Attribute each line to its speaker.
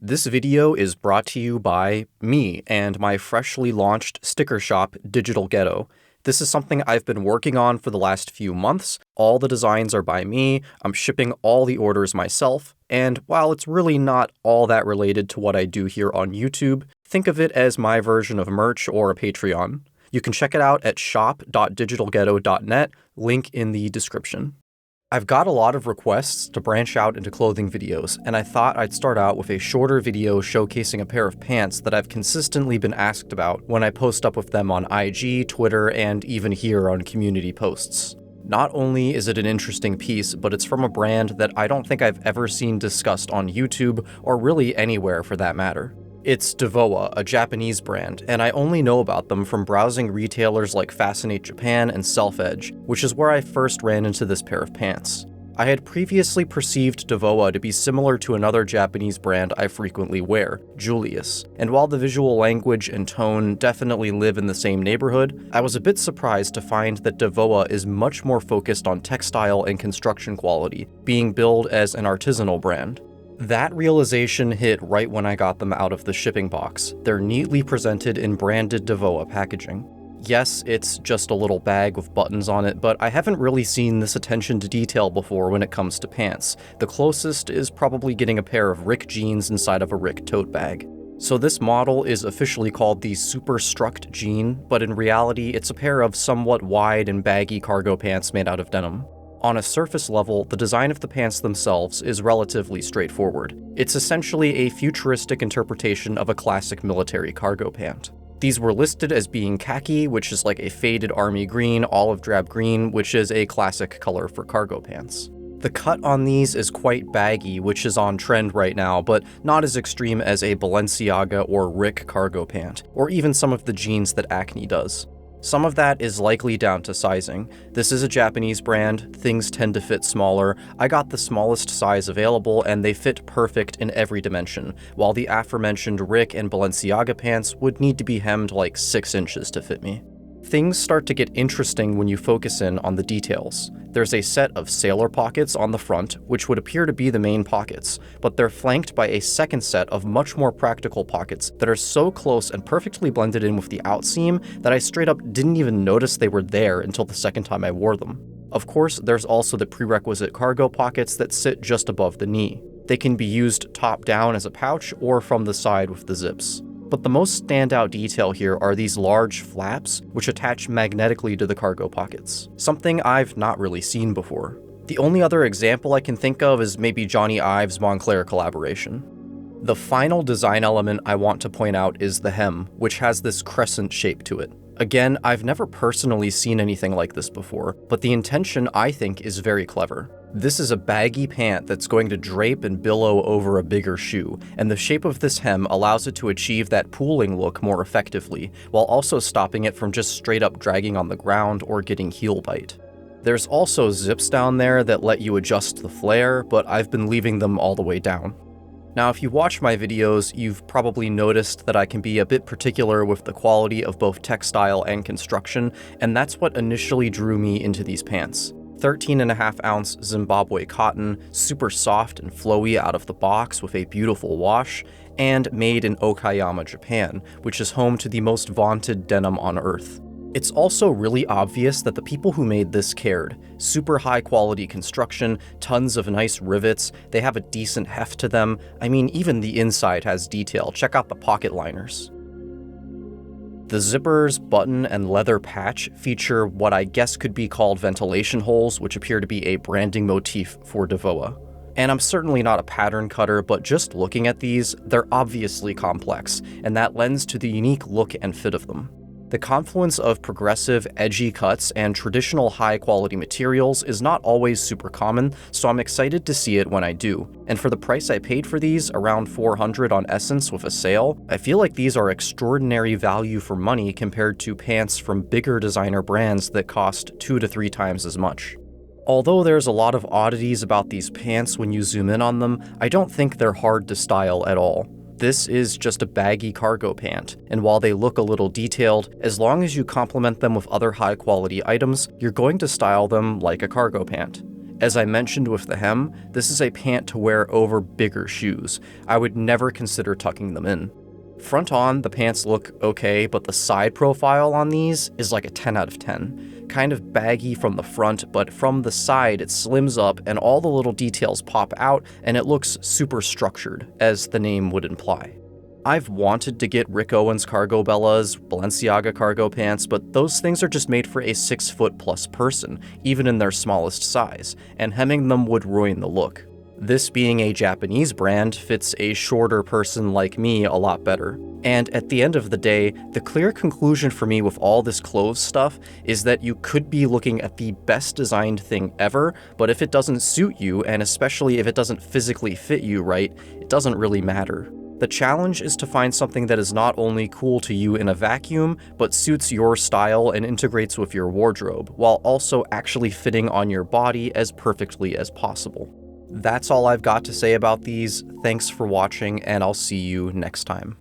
Speaker 1: This video is brought to you by me and my freshly launched sticker shop, Ghetto. This is something I've been working on for the last few months. All the designs are by me, I'm shipping all the orders myself, and while it's really not all that related to what I do here on YouTube, think of it as my version of merch or a Patreon. You can check it out at shop.digitalghetto.net, link in the description. I've got a lot of requests to branch out into clothing videos, and I thought I'd start out with a shorter video showcasing a pair of pants that I've consistently been asked about when I post up with them on IG, Twitter, and even here on community posts. Not only is it an interesting piece, but it's from a brand that I don't think I've ever seen discussed on YouTube, or really anywhere for that matter. It's Devoa, a Japanese brand, and I only know about them from browsing retailers like Fascinate Japan and Self-Edge, which is where I first ran into this pair of pants. I had previously perceived Devoa to be similar to another Japanese brand I frequently wear, Julius, and while the visual language and tone definitely live in the same neighborhood, I was a bit surprised to find that Devoa is much more focused on textile and construction quality, being billed as an artisanal brand. That realization hit right when I got them out of the shipping box. They're neatly presented in branded Devoa packaging. Yes, it's just a little bag with buttons on it, but I haven't really seen this attention to detail before when it comes to pants. The closest is probably getting a pair of Rick jeans inside of a Rick tote bag. So this model is officially called the Superstruct jean, but in reality it's a pair of somewhat wide and baggy cargo pants made out of denim. On a surface level, the design of the pants themselves is relatively straightforward. It's essentially a futuristic interpretation of a classic military cargo pant. These were listed as being khaki, which is like a faded army green, olive drab green, which is a classic color for cargo pants. The cut on these is quite baggy, which is on trend right now, but not as extreme as a Balenciaga or Rick cargo pant, or even some of the jeans that Acne does. Some of that is likely down to sizing. This is a Japanese brand, things tend to fit smaller. I got the smallest size available and they fit perfect in every dimension, while the aforementioned Rick and Balenciaga pants would need to be hemmed like 6 inches to fit me. Things start to get interesting when you focus in on the details. There's a set of sailor pockets on the front, which would appear to be the main pockets, but they're flanked by a second set of much more practical pockets that are so close and perfectly blended in with the outseam that I straight up didn't even notice they were there until the second time I wore them. Of course, there's also the prerequisite cargo pockets that sit just above the knee. They can be used top down as a pouch or from the side with the zips. But the most standout detail here are these large flaps, which attach magnetically to the cargo pockets, something I've not really seen before. The only other example I can think of is maybe Johnny Ive's Moncler collaboration. The final design element I want to point out is the hem, which has this crescent shape to it. Again, I've never personally seen anything like this before, but the intention I think is very clever. This is a baggy pant that's going to drape and billow over a bigger shoe, and the shape of this hem allows it to achieve that pooling look more effectively, while also stopping it from just straight up dragging on the ground or getting heel bite. There's also zips down there that let you adjust the flare, but I've been leaving them all the way down. Now, if you watch my videos, you've probably noticed that I can be a bit particular with the quality of both textile and construction, and that's what initially drew me into these pants. 13.5 ounce Zimbabwe cotton, super soft and flowy out of the box with a beautiful wash, and made in Okayama, Japan, which is home to the most vaunted denim on earth. It's also really obvious that the people who made this cared. Super high quality construction, tons of nice rivets, they have a decent heft to them. I mean, even the inside has detail. Check out the pocket liners. The zippers, button, and leather patch feature what I guess could be called ventilation holes, which appear to be a branding motif for Devoa. And I'm certainly not a pattern cutter, but just looking at these, they're obviously complex, and that lends to the unique look and fit of them. The confluence of progressive, edgy cuts and traditional high-quality materials is not always super common, so I'm excited to see it when I do. And for the price I paid for these, around $400 on Essence with a sale, I feel like these are extraordinary value for money compared to pants from bigger designer brands that cost 2 to 3 times as much. Although there's a lot of oddities about these pants when you zoom in on them, I don't think they're hard to style at all. This is just a baggy cargo pant, and while they look a little detailed, as long as you complement them with other high-quality items, you're going to style them like a cargo pant. As I mentioned with the hem, this is a pant to wear over bigger shoes. I would never consider tucking them in. Front on, the pants look okay, but the side profile on these is like a 10 out of 10. Kind of baggy from the front, but from the side it slims up and all the little details pop out and it looks super structured, as the name would imply. I've wanted to get Rick Owens cargo bellas, Balenciaga cargo pants, but those things are just made for a 6-foot+ person, even in their smallest size, and hemming them would ruin the look. This being a Japanese brand fits a shorter person like me a lot better. And at the end of the day, the clear conclusion for me with all this clothes stuff is that you could be looking at the best designed thing ever, but if it doesn't suit you, and especially if it doesn't physically fit you right, it doesn't really matter. The challenge is to find something that is not only cool to you in a vacuum, but suits your style and integrates with your wardrobe, while also actually fitting on your body as perfectly as possible. That's all I've got to say about these. Thanks for watching, and I'll see you next time.